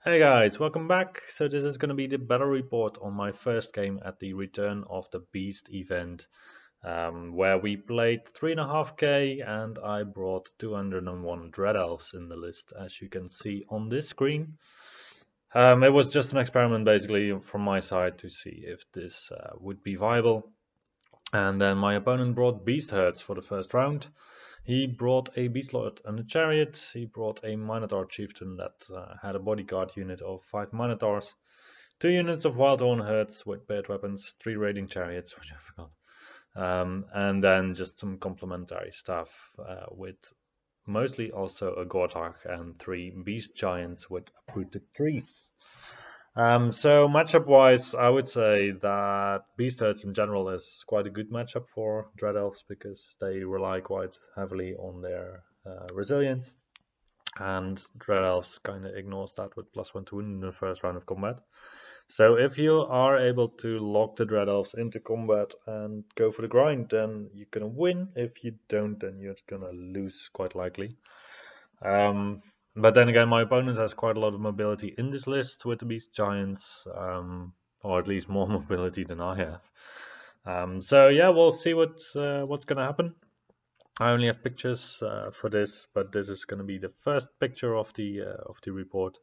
Hey guys, welcome back. So this is going to be the battle report on my first game at the Return of the Beast event, where we played 3.5k and I brought 201 Dread Elves in the list, as you can see on this screen. It was just an experiment basically from my side to see if this would be viable. And then my opponent brought Beast Herds for the first round. He brought a Beast Lord and a Chariot. He brought a Minotaur Chieftain that had a bodyguard unit of 5 Minotaurs, 2 units of Wildhorn Herds with paired weapons, 3 Raiding Chariots, which I forgot, and then just some complementary stuff with mostly also a Gortark and 3 Beast Giants with uprooted trees. So matchup wise, I would say that Beast Herds in general is quite a good matchup for Dread Elves because they rely quite heavily on their resilience, and Dread Elves kind of ignores that with +1 to wound in the first round of combat. So if you are able to lock the Dread Elves into combat and go for the grind, then you're gonna win. If you don't, then you're gonna lose quite likely. But then again, my opponent has quite a lot of mobility in this list with the Beast Giants, or at least more mobility than I have. So yeah, we'll see what's gonna happen. I only have pictures for this, but this is gonna be the first picture of the report.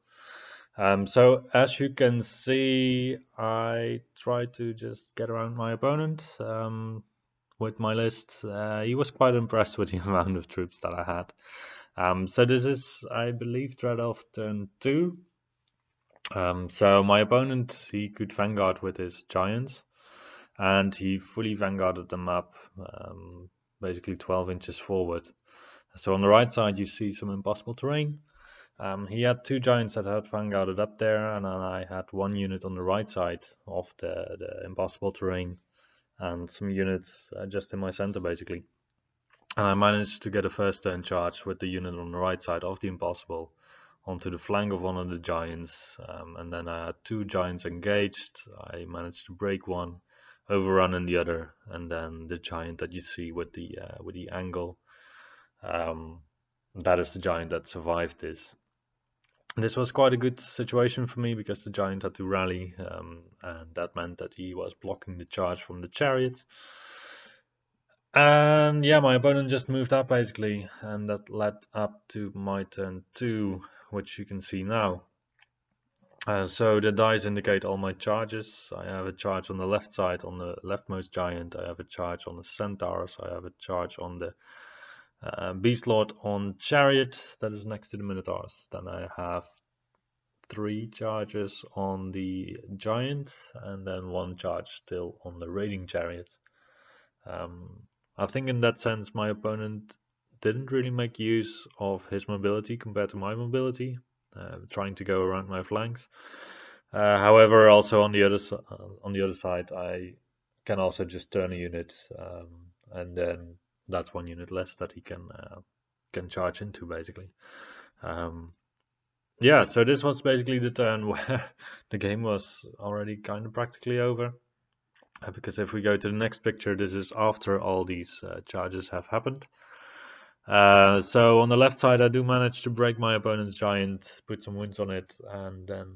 So as you can see, I tried to just get around my opponent with my list. He was quite impressed with the amount of troops that I had. So this is, I believe, Dread Elf turn 2. So my opponent, he could Vanguard with his Giants, and he fully Vanguarded them up, basically 12 inches forward. So on the right side, you see some impossible terrain. He had 2 Giants that had Vanguarded up there, and then I had 1 unit on the right side of the impossible terrain, and some units just in my center, basically. And I managed to get a first turn charge with the unit on the right side of the impossible onto the flank of one of the giants, and then I had 2 giants engaged. I managed to break one, overrun in the other, and then the giant that you see with the angle, that is the giant that survived this. This was quite a good situation for me because the giant had to rally, and that meant that he was blocking the charge from the chariot. And yeah, my opponent just moved up basically, and that led up to my turn 2, which you can see now. So the dice indicate all my charges. I have a charge on the left side on the leftmost giant. I have a charge on the centaurs. I have a charge on the beast lord on chariot that is next to the minotaurs. Then I have 3 charges on the giant, and then 1 charge still on the raiding chariot. I think in that sense my opponent didn't really make use of his mobility compared to my mobility, trying to go around my flanks. However, also on the other side, I can also just turn a unit, and then that's 1 unit less that he can charge into basically. Yeah, so this was basically the turn where the game was already kind of practically over. Because if we go to the next picture, this is after all these charges have happened. So on the left side, I do manage to break my opponent's giant, put some wounds on it, and then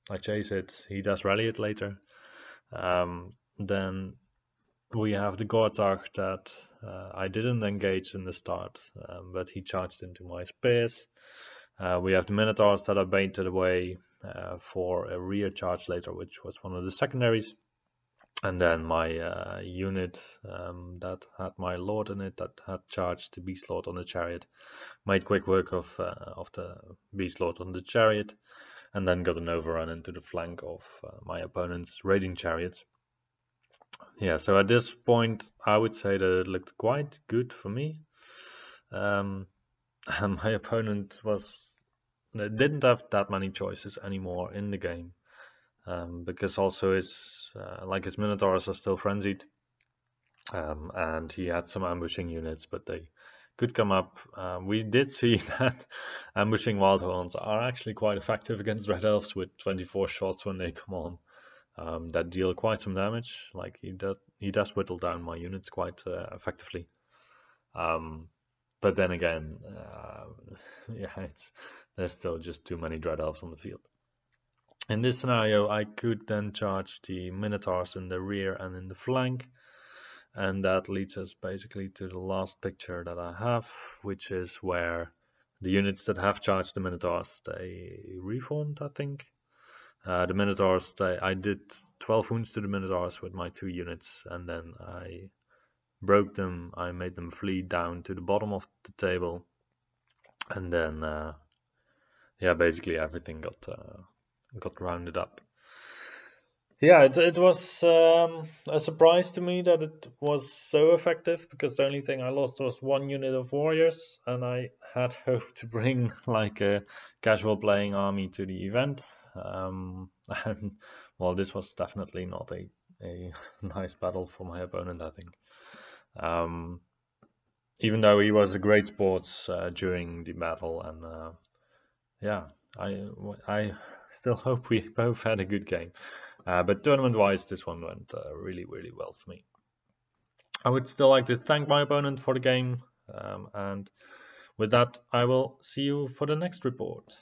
I chase it. He does rally it later. Then we have the Gortark that I didn't engage in the start, but he charged into my spears. We have the Minotaurs that are baited away for a rear charge later, which was one of the secondaries. And then my unit that had my lord in it, that had charged the beast lord on the chariot, made quick work of the beast lord on the chariot, and then got an overrun into the flank of my opponent's raiding chariots. Yeah, so at this point, I would say that it looked quite good for me. And my opponent didn't have that many choices anymore in the game, because also his minotaurs are still frenzied, and he had some ambushing units, but they could come up. We did see that ambushing Wildhorns are actually quite effective against Red Elves with 24 shots when they come on. That deal quite some damage. Like he does whittle down my units quite effectively. but then again, yeah, there's still just too many Dread Elves on the field. In this scenario, I could then charge the Minotaurs in the rear and in the flank, and that leads us basically to the last picture that I have, which is where the units that have charged the Minotaurs, they reformed, I think. The Minotaurs, I did 12 wounds to the Minotaurs with my 2 units, and then I broke them. I made them flee down to the bottom of the table, and then yeah, basically everything got rounded up. Yeah, it was a surprise to me that it was so effective, because the only thing I lost was 1 unit of warriors, and I had hoped to bring like a casual playing army to the event. And well, this was definitely not a nice battle for my opponent, I think. Even though he was a great sports during the battle, and yeah, I still hope we both had a good game. But tournament-wise, this one went really, really well for me. I would still like to thank my opponent for the game, and with that, I will see you for the next report.